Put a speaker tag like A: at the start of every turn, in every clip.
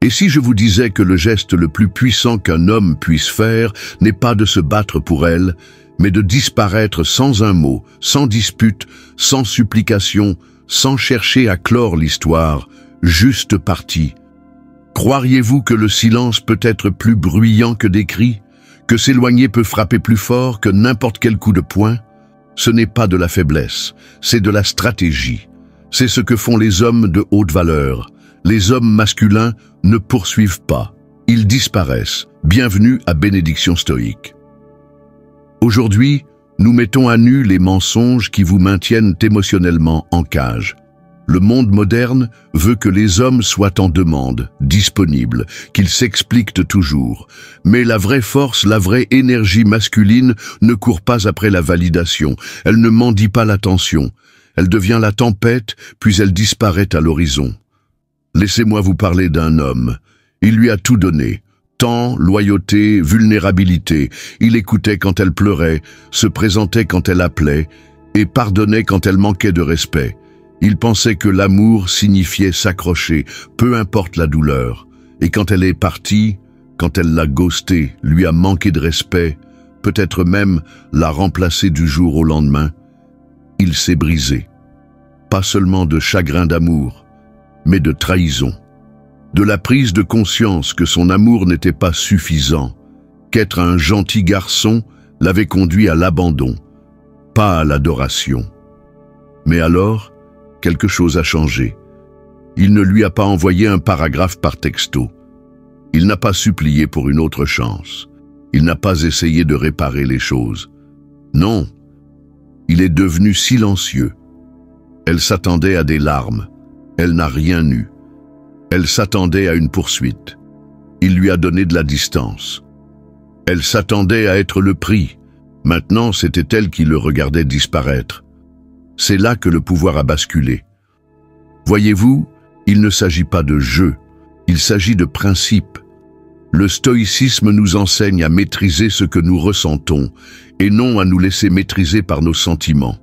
A: Et si je vous disais que le geste le plus puissant qu'un homme puisse faire n'est pas de se battre pour elle, mais de disparaître sans un mot, sans dispute, sans supplication, sans chercher à clore l'histoire, juste parti. Croiriez-vous que le silence peut être plus bruyant que des cris, que s'éloigner peut frapper plus fort que n'importe quel coup de poing? Ce n'est pas de la faiblesse, c'est de la stratégie. C'est ce que font les hommes de haute valeur. Les hommes masculins ne poursuivent pas, ils disparaissent. Bienvenue à Bénédiction Stoïque. Aujourd'hui, nous mettons à nu les mensonges qui vous maintiennent émotionnellement en cage. Le monde moderne veut que les hommes soient en demande, disponibles, qu'ils s'expliquent toujours. Mais la vraie force, la vraie énergie masculine ne court pas après la validation, elle ne mendie pas l'attention. Elle devient la tempête, puis elle disparaît à l'horizon. Laissez-moi vous parler d'un homme. Il lui a tout donné. Temps, loyauté, vulnérabilité. Il écoutait quand elle pleurait, se présentait quand elle appelait, et pardonnait quand elle manquait de respect. Il pensait que l'amour signifiait s'accrocher, peu importe la douleur. Et quand elle est partie, quand elle l'a ghosté, lui a manqué de respect, peut-être même l'a remplacé du jour au lendemain, il s'est brisé. Pas seulement de chagrin d'amour, mais de trahison. De la prise de conscience que son amour n'était pas suffisant, qu'être un gentil garçon l'avait conduit à l'abandon, pas à l'adoration. Mais alors, quelque chose a changé. Il ne lui a pas envoyé un paragraphe par texto. Il n'a pas supplié pour une autre chance. Il n'a pas essayé de réparer les choses. Non, il est devenu silencieux. Elle s'attendait à des larmes. Elle n'a rien eu. Elle s'attendait à une poursuite. Il lui a donné de la distance. Elle s'attendait à être le prix. Maintenant, c'était elle qui le regardait disparaître. C'est là que le pouvoir a basculé. Voyez-vous, il ne s'agit pas de jeu, il s'agit de principe. Le stoïcisme nous enseigne à maîtriser ce que nous ressentons et non à nous laisser maîtriser par nos sentiments.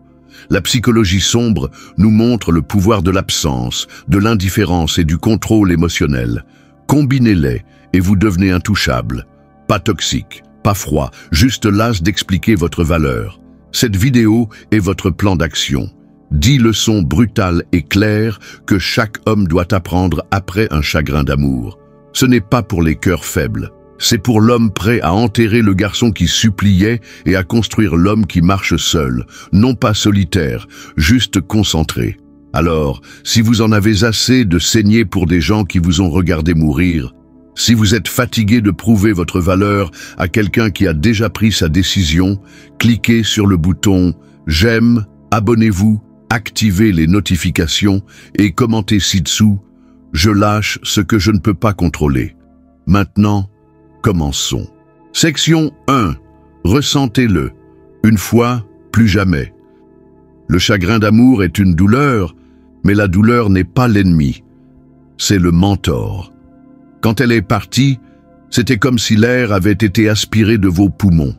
A: La psychologie sombre nous montre le pouvoir de l'absence, de l'indifférence et du contrôle émotionnel. Combinez-les et vous devenez intouchable. Pas toxique, pas froid, juste las d'expliquer votre valeur. Cette vidéo est votre plan d'action. 10 leçons brutales et claires que chaque homme doit apprendre après un chagrin d'amour. Ce n'est pas pour les cœurs faibles. C'est pour l'homme prêt à enterrer le garçon qui suppliait et à construire l'homme qui marche seul, non pas solitaire, juste concentré. Alors, si vous en avez assez de saigner pour des gens qui vous ont regardé mourir, si vous êtes fatigué de prouver votre valeur à quelqu'un qui a déjà pris sa décision, cliquez sur le bouton « J'aime », abonnez-vous, activez les notifications et commentez ci-dessous « Je lâche ce que je ne peux pas contrôler ». Maintenant, commençons. Section 1. Ressentez-le. Une fois, plus jamais. Le chagrin d'amour est une douleur, mais la douleur n'est pas l'ennemi. C'est le mentor. Quand elle est partie, c'était comme si l'air avait été aspiré de vos poumons.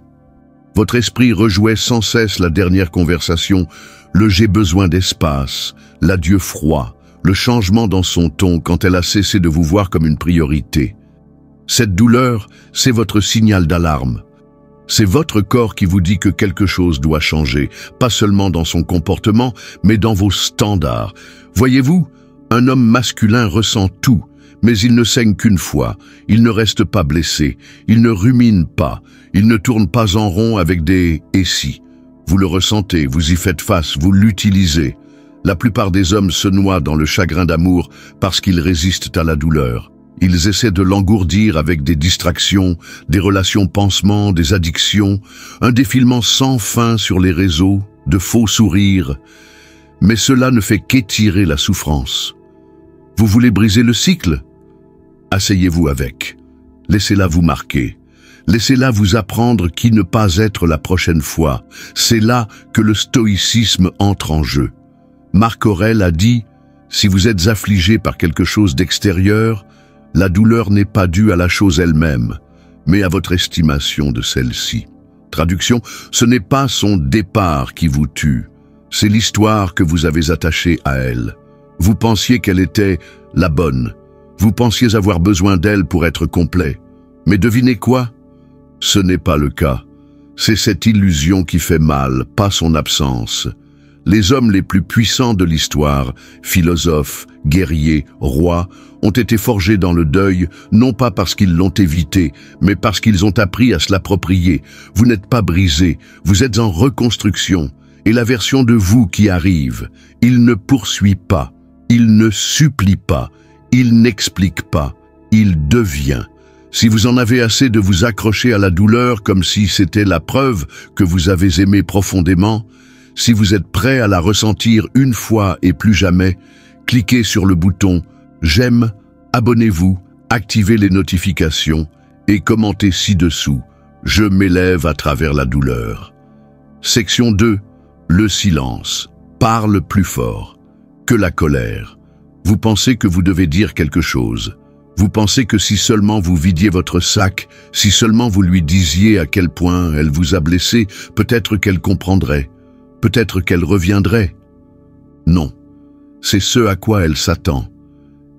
A: Votre esprit rejouait sans cesse la dernière conversation, le « j'ai besoin d'espace », l'adieu froid, le changement dans son ton quand elle a cessé de vous voir comme une priorité. Cette douleur, c'est votre signal d'alarme. C'est votre corps qui vous dit que quelque chose doit changer, pas seulement dans son comportement, mais dans vos standards. Voyez-vous, un homme masculin ressent tout, mais il ne saigne qu'une fois, il ne reste pas blessé, il ne rumine pas, il ne tourne pas en rond avec des « et si ». Vous le ressentez, vous y faites face, vous l'utilisez. La plupart des hommes se noient dans le chagrin d'amour parce qu'ils résistent à la douleur. Ils essaient de l'engourdir avec des distractions, des relations pansements, des addictions, un défilement sans fin sur les réseaux, de faux sourires. Mais cela ne fait qu'étirer la souffrance. Vous voulez briser le cycle? Asseyez-vous avec. Laissez-la vous marquer. Laissez-la vous apprendre qui ne pas être la prochaine fois. C'est là que le stoïcisme entre en jeu. Marc Aurèle a dit « Si vous êtes affligé par quelque chose d'extérieur, la douleur n'est pas due à la chose elle-même, mais à votre estimation de celle-ci. » Traduction, ce n'est pas son départ qui vous tue, c'est l'histoire que vous avez attachée à elle. Vous pensiez qu'elle était la bonne, Vous pensiez avoir besoin d'elle pour être complet. Mais devinez quoi? Ce n'est pas le cas. C'est cette illusion qui fait mal, pas son absence. Les hommes les plus puissants de l'histoire, philosophes, guerriers, rois, ont été forgés dans le deuil, non pas parce qu'ils l'ont évité, mais parce qu'ils ont appris à se l'approprier. Vous n'êtes pas brisé, vous êtes en reconstruction. Et la version de vous qui arrive, il ne poursuit pas, il ne supplie pas, il n'explique pas, il devient. Si vous en avez assez de vous accrocher à la douleur comme si c'était la preuve que vous avez aimé profondément, si vous êtes prêt à la ressentir une fois et plus jamais, cliquez sur le bouton « J'aime », abonnez-vous, activez les notifications et commentez ci-dessous « Je m'élève à travers la douleur ». Section 2. Le silence. Parle plus fort que la colère. Vous pensez que vous devez dire quelque chose. Vous pensez que si seulement vous vidiez votre sac, si seulement vous lui disiez à quel point elle vous a blessé, peut-être qu'elle comprendrait. Peut-être qu'elle reviendrait. Non, c'est ce à quoi elle s'attend.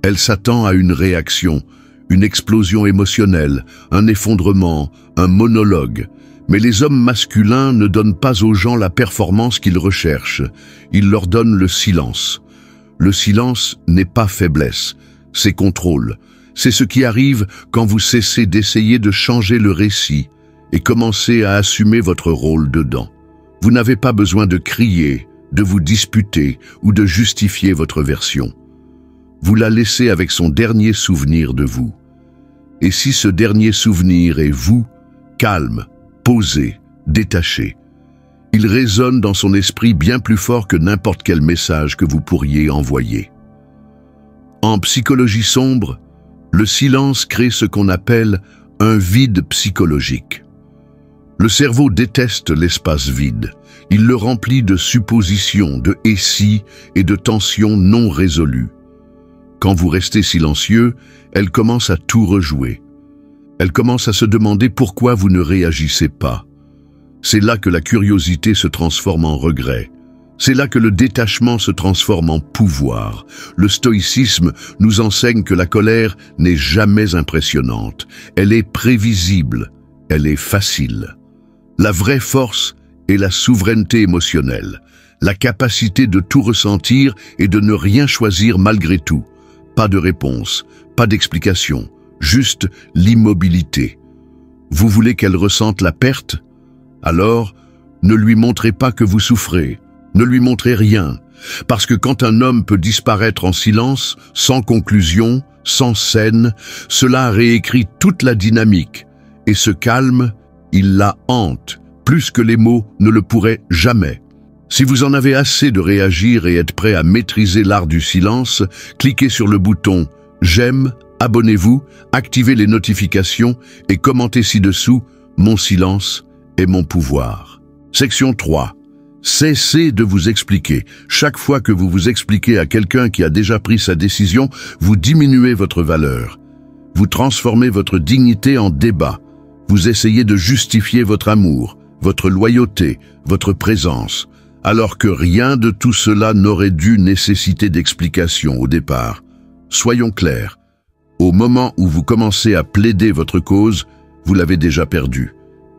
A: Elle s'attend à une réaction, une explosion émotionnelle, un effondrement, un monologue. Mais les hommes masculins ne donnent pas aux gens la performance qu'ils recherchent. Ils leur donnent le silence. Le silence n'est pas faiblesse, c'est contrôle. C'est ce qui arrive quand vous cessez d'essayer de changer le récit et commencez à assumer votre rôle dedans. Vous n'avez pas besoin de crier, de vous disputer ou de justifier votre version. Vous la laissez avec son dernier souvenir de vous. Et si ce dernier souvenir est vous, calme, posé, détaché, il résonne dans son esprit bien plus fort que n'importe quel message que vous pourriez envoyer. En psychologie sombre, le silence crée ce qu'on appelle un vide psychologique. Le cerveau déteste l'espace vide. Il le remplit de suppositions, de « et si » et de tensions non résolues. Quand vous restez silencieux, elle commence à tout rejouer. Elle commence à se demander pourquoi vous ne réagissez pas. C'est là que la curiosité se transforme en regret. C'est là que le détachement se transforme en pouvoir. Le stoïcisme nous enseigne que la colère n'est jamais impressionnante. Elle est prévisible, elle est facile. La vraie force est la souveraineté émotionnelle, la capacité de tout ressentir et de ne rien choisir malgré tout. Pas de réponse, pas d'explication, juste l'immobilité. Vous voulez qu'elle ressente la perte? Alors, ne lui montrez pas que vous souffrez, ne lui montrez rien, parce que quand un homme peut disparaître en silence, sans conclusion, sans scène, cela réécrit toute la dynamique, et ce calme, il la hante, plus que les mots ne le pourraient jamais. Si vous en avez assez de réagir et être prêt à maîtriser l'art du silence, cliquez sur le bouton « J'aime », abonnez-vous, activez les notifications et commentez ci-dessous « Mon silence est mon pouvoir ». Section 3. Cessez de vous expliquer. Chaque fois que vous vous expliquez à quelqu'un qui a déjà pris sa décision, vous diminuez votre valeur. Vous transformez votre dignité en débat. Vous essayez de justifier votre amour, votre loyauté, votre présence, alors que rien de tout cela n'aurait dû nécessiter d'explication au départ. Soyons clairs, au moment où vous commencez à plaider votre cause, vous l'avez déjà perdue.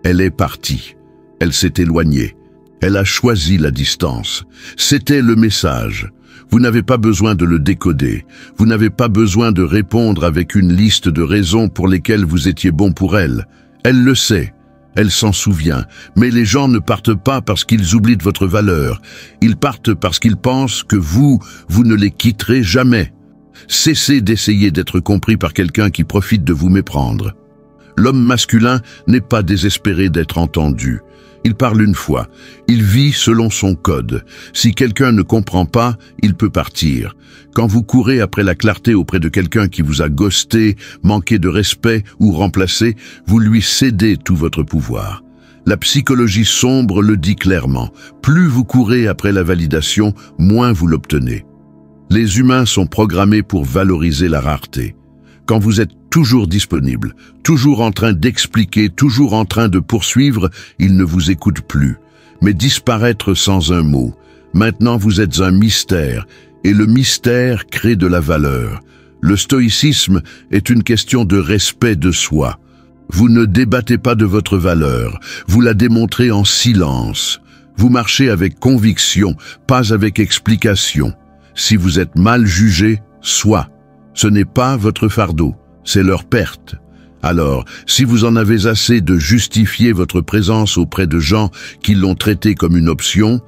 A: Elle est partie, elle s'est éloignée, elle a choisi la distance. C'était le message. Vous n'avez pas besoin de le décoder, vous n'avez pas besoin de répondre avec une liste de raisons pour lesquelles vous étiez bon pour elle. Elle le sait, elle s'en souvient, mais les gens ne partent pas parce qu'ils oublient de votre valeur. Ils partent parce qu'ils pensent que vous ne les quitterez jamais. Cessez d'essayer d'être compris par quelqu'un qui profite de vous méprendre. L'homme masculin n'est pas désespéré d'être entendu. Il parle une fois, il vit selon son code. Si quelqu'un ne comprend pas, il peut partir. Quand vous courez après la clarté auprès de quelqu'un qui vous a ghosté, manqué de respect ou remplacé, vous lui cédez tout votre pouvoir. La psychologie sombre le dit clairement. Plus vous courez après la validation, moins vous l'obtenez. Les humains sont programmés pour valoriser la rareté. Quand vous êtes toujours disponible, toujours en train d'expliquer, toujours en train de poursuivre, ils ne vous écoutent plus. Mais disparaître sans un mot. Maintenant vous êtes un mystère, et le mystère crée de la valeur. Le stoïcisme est une question de respect de soi. Vous ne débattez pas de votre valeur, vous la démontrez en silence. Vous marchez avec conviction, pas avec explication. Si vous êtes mal jugé, soit. Ce n'est pas votre fardeau, c'est leur perte. Alors, si vous en avez assez de justifier votre présence auprès de gens qui l'ont traité comme une option,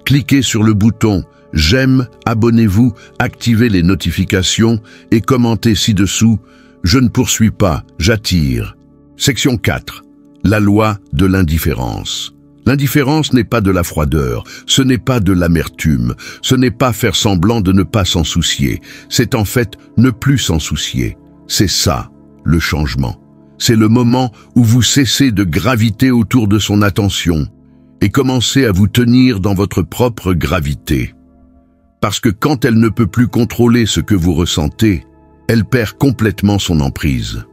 A: cliquez sur le bouton « J'aime », abonnez-vous, activez les notifications et commentez ci-dessous « Je ne poursuis pas, j'attire ». Section 4. La loi de l'indifférence. L'indifférence n'est pas de la froideur, ce n'est pas de l'amertume, ce n'est pas faire semblant de ne pas s'en soucier, c'est en fait ne plus s'en soucier. C'est ça, le changement. C'est le moment où vous cessez de graviter autour de son attention et commencez à vous tenir dans votre propre gravité. Parce que quand elle ne peut plus contrôler ce que vous ressentez, elle perd complètement son emprise.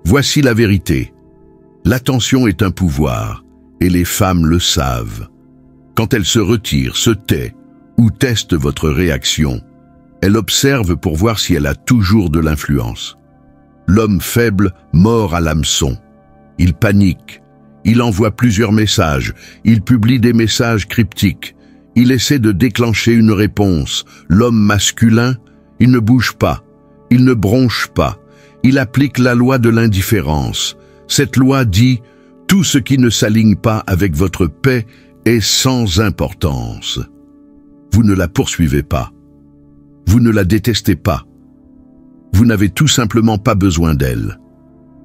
A: Voici la vérité. L'attention est un pouvoir, et les femmes le savent. Quand elle se retire, se tait ou teste votre réaction, elle observe pour voir si elle a toujours de l'influence. L'homme faible mord à l'hameçon. Il panique. Il envoie plusieurs messages. Il publie des messages cryptiques. Il essaie de déclencher une réponse. L'homme masculin, il ne bouge pas. Il ne bronche pas. Il applique la loi de l'indifférence. Cette loi dit « Tout ce qui ne s'aligne pas avec votre paix est sans importance ». Vous ne la poursuivez pas. Vous ne la détestez pas. Vous n'avez tout simplement pas besoin d'elle.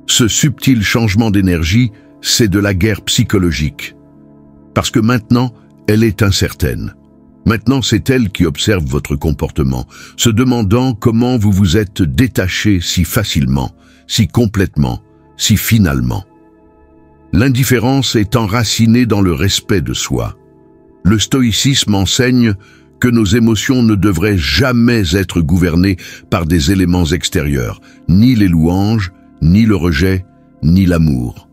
A: Ce subtil changement d'énergie, c'est de la guerre psychologique. Parce que maintenant, elle est incertaine. Maintenant, c'est elle qui observe votre comportement, se demandant comment vous vous êtes détaché si facilement, si complètement, si finalement. L'indifférence est enracinée dans le respect de soi. Le stoïcisme enseigne que nos émotions ne devraient jamais être gouvernées par des éléments extérieurs, ni les louanges, ni le rejet, ni l'amour.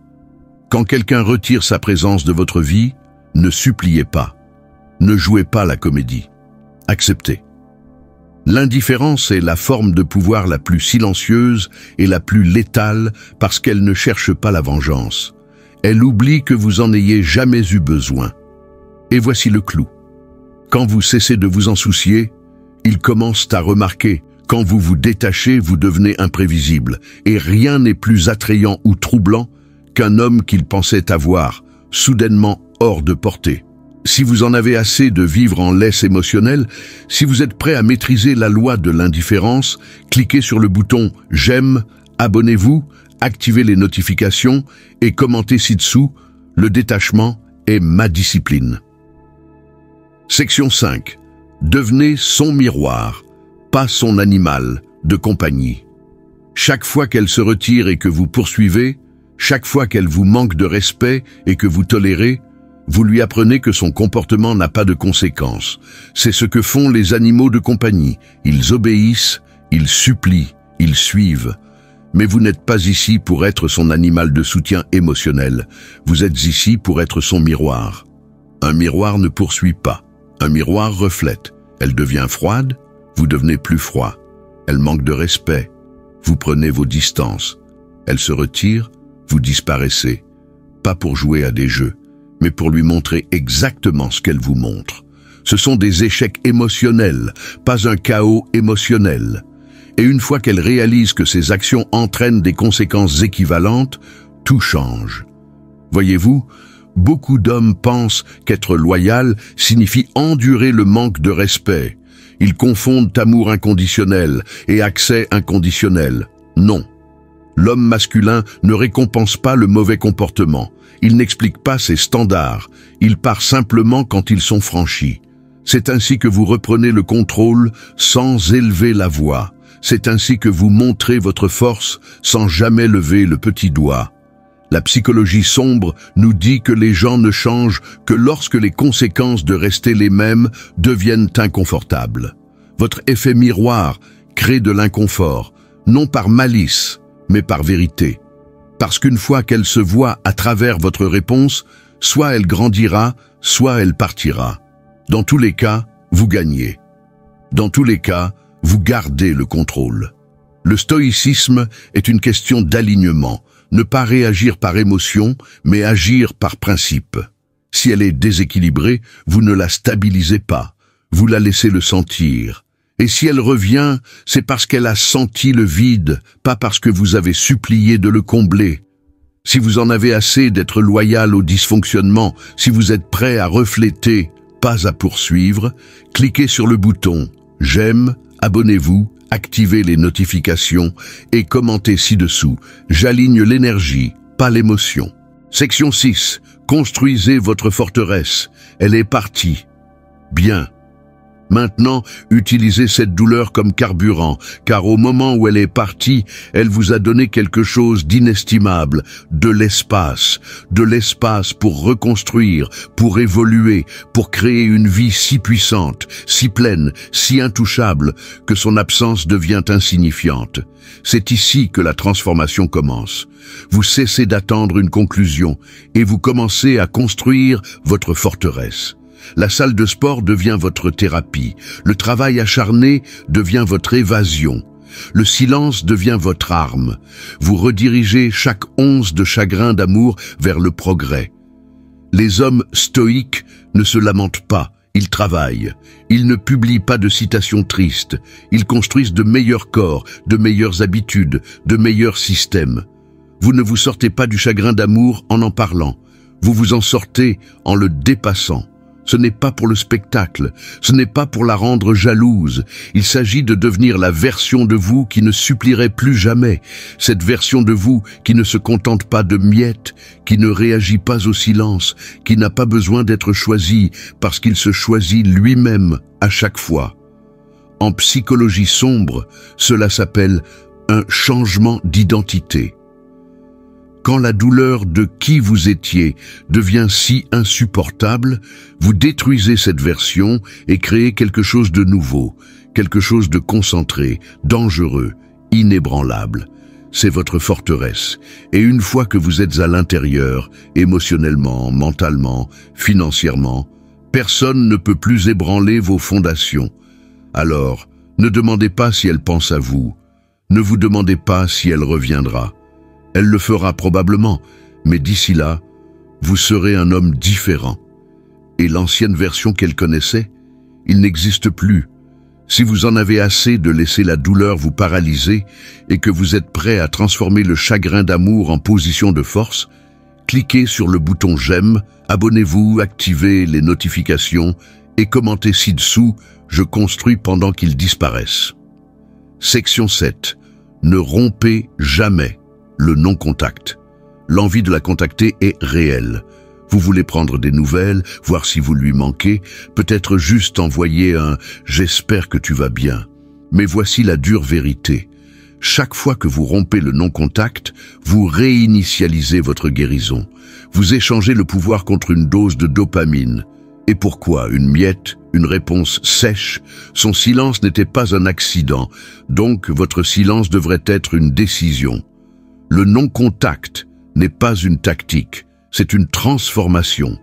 A: Quand quelqu'un retire sa présence de votre vie, ne suppliez pas, ne jouez pas la comédie, acceptez. L'indifférence est la forme de pouvoir la plus silencieuse et la plus létale parce qu'elle ne cherche pas la vengeance. Elle oublie que vous en ayez jamais eu besoin. Et voici le clou. Quand vous cessez de vous en soucier, ils commencent à remarquer. Quand vous vous détachez, vous devenez imprévisible. Et rien n'est plus attrayant ou troublant qu'un homme qu'ils pensaient avoir, soudainement hors de portée. Si vous en avez assez de vivre en laisse émotionnelle, si vous êtes prêt à maîtriser la loi de l'indifférence, cliquez sur le bouton « J'aime », abonnez-vous, activez les notifications et commentez ci-dessous « Le détachement est ma discipline ». Section 5. Devenez son miroir, pas son animal de compagnie. Chaque fois qu'elle se retire et que vous poursuivez, chaque fois qu'elle vous manque de respect et que vous tolérez, vous lui apprenez que son comportement n'a pas de conséquences. C'est ce que font les animaux de compagnie. Ils obéissent, ils supplient, ils suivent. Mais vous n'êtes pas ici pour être son animal de soutien émotionnel. Vous êtes ici pour être son miroir. Un miroir ne poursuit pas. Un miroir reflète. Elle devient froide, vous devenez plus froid. Elle manque de respect, vous prenez vos distances. Elle se retire, vous disparaissez. Pas pour jouer à des jeux, mais pour lui montrer exactement ce qu'elle vous montre. Ce sont des échecs émotionnels, pas un chaos émotionnel. Et une fois qu'elle réalise que ses actions entraînent des conséquences équivalentes, tout change. Voyez-vous, beaucoup d'hommes pensent qu'être loyal signifie endurer le manque de respect. Ils confondent amour inconditionnel et accès inconditionnel. Non. L'homme masculin ne récompense pas le mauvais comportement. Il n'explique pas ses standards. Il part simplement quand ils sont franchis. C'est ainsi que vous reprenez le contrôle sans élever la voix. C'est ainsi que vous montrez votre force sans jamais lever le petit doigt. La psychologie sombre nous dit que les gens ne changent que lorsque les conséquences de rester les mêmes deviennent inconfortables. Votre effet miroir crée de l'inconfort, non par malice, mais par vérité. Parce qu'une fois qu'elle se voit à travers votre réponse, soit elle grandira, soit elle partira. Dans tous les cas, vous gagnez. Dans tous les cas, vous gardez le contrôle. Le stoïcisme est une question d'alignement. Ne pas réagir par émotion, mais agir par principe. Si elle est déséquilibrée, vous ne la stabilisez pas. Vous la laissez le sentir. Et si elle revient, c'est parce qu'elle a senti le vide, pas parce que vous avez supplié de le combler. Si vous en avez assez d'être loyal au dysfonctionnement, si vous êtes prêt à refléter, pas à poursuivre, cliquez sur le bouton « J'aime », abonnez-vous, activez les notifications et commentez ci-dessous « J'aligne l'énergie, pas l'émotion ». Section 6. Construisez votre forteresse. Elle est partie. Bien. Maintenant, utilisez cette douleur comme carburant, car au moment où elle est partie, elle vous a donné quelque chose d'inestimable, de l'espace pour reconstruire, pour évoluer, pour créer une vie si puissante, si pleine, si intouchable, que son absence devient insignifiante. C'est ici que la transformation commence. Vous cessez d'attendre une conclusion et vous commencez à construire votre forteresse. La salle de sport devient votre thérapie. Le travail acharné devient votre évasion. Le silence devient votre arme. Vous redirigez chaque once de chagrin d'amour vers le progrès. Les hommes stoïques ne se lamentent pas, ils travaillent. Ils ne publient pas de citations tristes. Ils construisent de meilleurs corps, de meilleures habitudes, de meilleurs systèmes. Vous ne vous sortez pas du chagrin d'amour en parlant. Vous vous en sortez en le dépassant. Ce n'est pas pour le spectacle, ce n'est pas pour la rendre jalouse. Il s'agit de devenir la version de vous qui ne supplierait plus jamais. Cette version de vous qui ne se contente pas de miettes, qui ne réagit pas au silence, qui n'a pas besoin d'être choisi parce qu'il se choisit lui-même à chaque fois. En psychologie sombre, cela s'appelle un changement d'identité. Quand la douleur de qui vous étiez devient si insupportable, vous détruisez cette version et créez quelque chose de nouveau, quelque chose de concentré, dangereux, inébranlable. C'est votre forteresse. Et une fois que vous êtes à l'intérieur, émotionnellement, mentalement, financièrement, personne ne peut plus ébranler vos fondations. Alors, ne demandez pas si elle pense à vous. Ne vous demandez pas si elle reviendra. Elle le fera probablement, mais d'ici là, vous serez un homme différent. Et l'ancienne version qu'elle connaissait, il n'existe plus. Si vous en avez assez de laisser la douleur vous paralyser et que vous êtes prêt à transformer le chagrin d'amour en position de force, cliquez sur le bouton « J'aime », abonnez-vous, activez les notifications et commentez ci-dessous « Je construis pendant qu'ils disparaissent ». Section 7. Ne rompez jamais. Le non-contact. L'envie de la contacter est réelle. Vous voulez prendre des nouvelles, voir si vous lui manquez, peut-être juste envoyer un « j'espère que tu vas bien ». Mais voici la dure vérité. Chaque fois que vous rompez le non-contact, vous réinitialisez votre guérison. Vous échangez le pouvoir contre une dose de dopamine. Et pourquoi une miette, une réponse sèche? Son silence n'était pas un accident, donc votre silence devrait être une décision. Le non-contact n'est pas une tactique, c'est une transformation.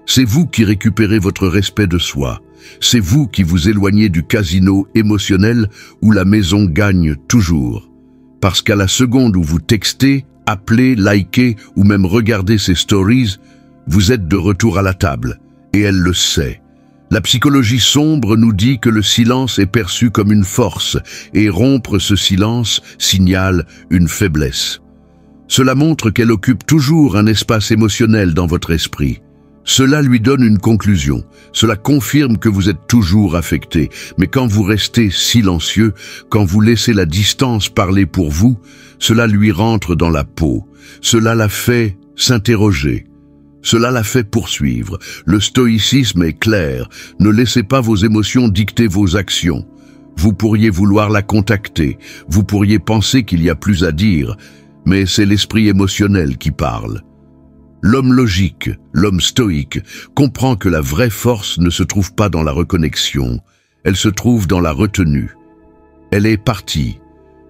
A: C'est vous qui récupérez votre respect de soi. C'est vous qui vous éloignez du casino émotionnel où la maison gagne toujours. Parce qu'à la seconde où vous textez, appelez, likez ou même regardez ses stories, vous êtes de retour à la table. Et elle le sait. La psychologie sombre nous dit que le silence est perçu comme une force et rompre ce silence signale une faiblesse. Cela montre qu'elle occupe toujours un espace émotionnel dans votre esprit. Cela lui donne une conclusion. Cela confirme que vous êtes toujours affecté. Mais quand vous restez silencieux, quand vous laissez la distance parler pour vous, cela lui rentre dans la peau. Cela la fait s'interroger. Cela la fait poursuivre. Le stoïcisme est clair. Ne laissez pas vos émotions dicter vos actions. Vous pourriez vouloir la contacter. Vous pourriez penser qu'il y a plus à dire. Mais c'est l'esprit émotionnel qui parle. L'homme logique, l'homme stoïque, comprend que la vraie force ne se trouve pas dans la reconnexion, elle se trouve dans la retenue. Elle est partie.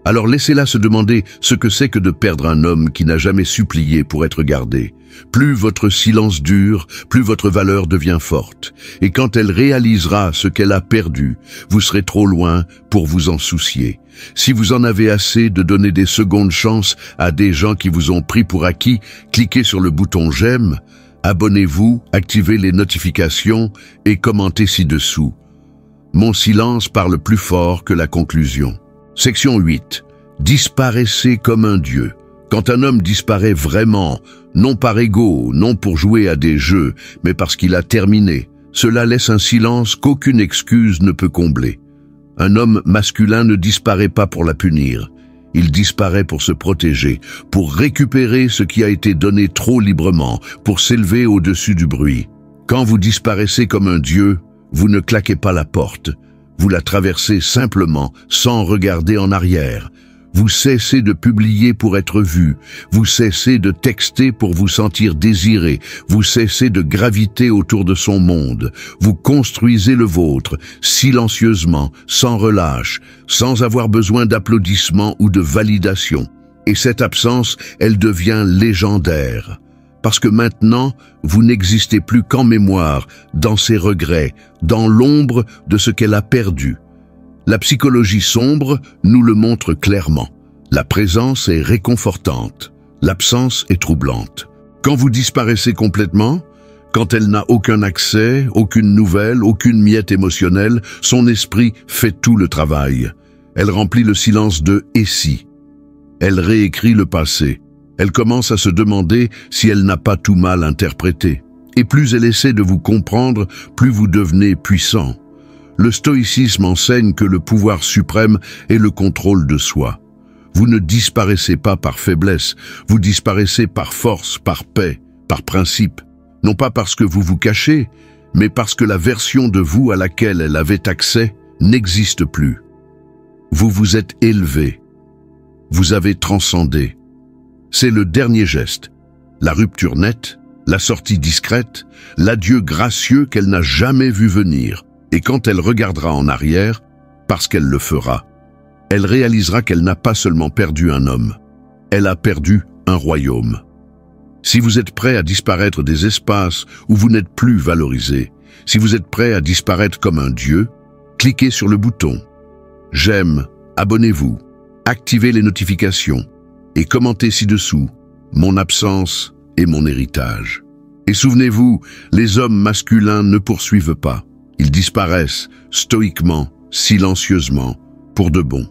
A: Alors laissez-la se demander ce que c'est que de perdre un homme qui n'a jamais supplié pour être gardé. Plus votre silence dure, plus votre valeur devient forte. Et quand elle réalisera ce qu'elle a perdu, vous serez trop loin pour vous en soucier. Si vous en avez assez de donner des secondes chances à des gens qui vous ont pris pour acquis, cliquez sur le bouton j'aime, abonnez-vous, activez les notifications et commentez ci-dessous. Mon silence parle plus fort que la conclusion. Section 8. Disparaissez comme un dieu. Quand un homme disparaît vraiment, non par ego, non pour jouer à des jeux, mais parce qu'il a terminé, cela laisse un silence qu'aucune excuse ne peut combler. Un homme masculin ne disparaît pas pour la punir. Il disparaît pour se protéger, pour récupérer ce qui a été donné trop librement, pour s'élever au-dessus du bruit. Quand vous disparaissez comme un dieu, vous ne claquez pas la porte. Vous la traversez simplement, sans regarder en arrière. Vous cessez de publier pour être vu. Vous cessez de texter pour vous sentir désiré. Vous cessez de graviter autour de son monde. Vous construisez le vôtre, silencieusement, sans relâche, sans avoir besoin d'applaudissements ou de validation. Et cette absence, elle devient légendaire. Parce que maintenant, vous n'existez plus qu'en mémoire, dans ses regrets, dans l'ombre de ce qu'elle a perdu. La psychologie sombre nous le montre clairement. La présence est réconfortante, l'absence est troublante. Quand vous disparaissez complètement, quand elle n'a aucun accès, aucune nouvelle, aucune miette émotionnelle, son esprit fait tout le travail. Elle remplit le silence de « et si ». Elle réécrit le passé. Elle commence à se demander si elle n'a pas tout mal interprété. Et plus elle essaie de vous comprendre, plus vous devenez puissant. Le stoïcisme enseigne que le pouvoir suprême est le contrôle de soi. Vous ne disparaissez pas par faiblesse, vous disparaissez par force, par paix, par principe. Non pas parce que vous vous cachez, mais parce que la version de vous à laquelle elle avait accès n'existe plus. Vous vous êtes élevé. Vous avez transcendé. C'est le dernier geste, la rupture nette, la sortie discrète, l'adieu gracieux qu'elle n'a jamais vu venir. Et quand elle regardera en arrière, parce qu'elle le fera, elle réalisera qu'elle n'a pas seulement perdu un homme, elle a perdu un royaume. Si vous êtes prêt à disparaître des espaces où vous n'êtes plus valorisé, si vous êtes prêt à disparaître comme un dieu, cliquez sur le bouton « J'aime », abonnez-vous, activez les notifications et commentez ci-dessous « Mon absence et mon héritage ». Et souvenez-vous, les hommes masculins ne poursuivent pas. Ils disparaissent stoïquement, silencieusement, pour de bon.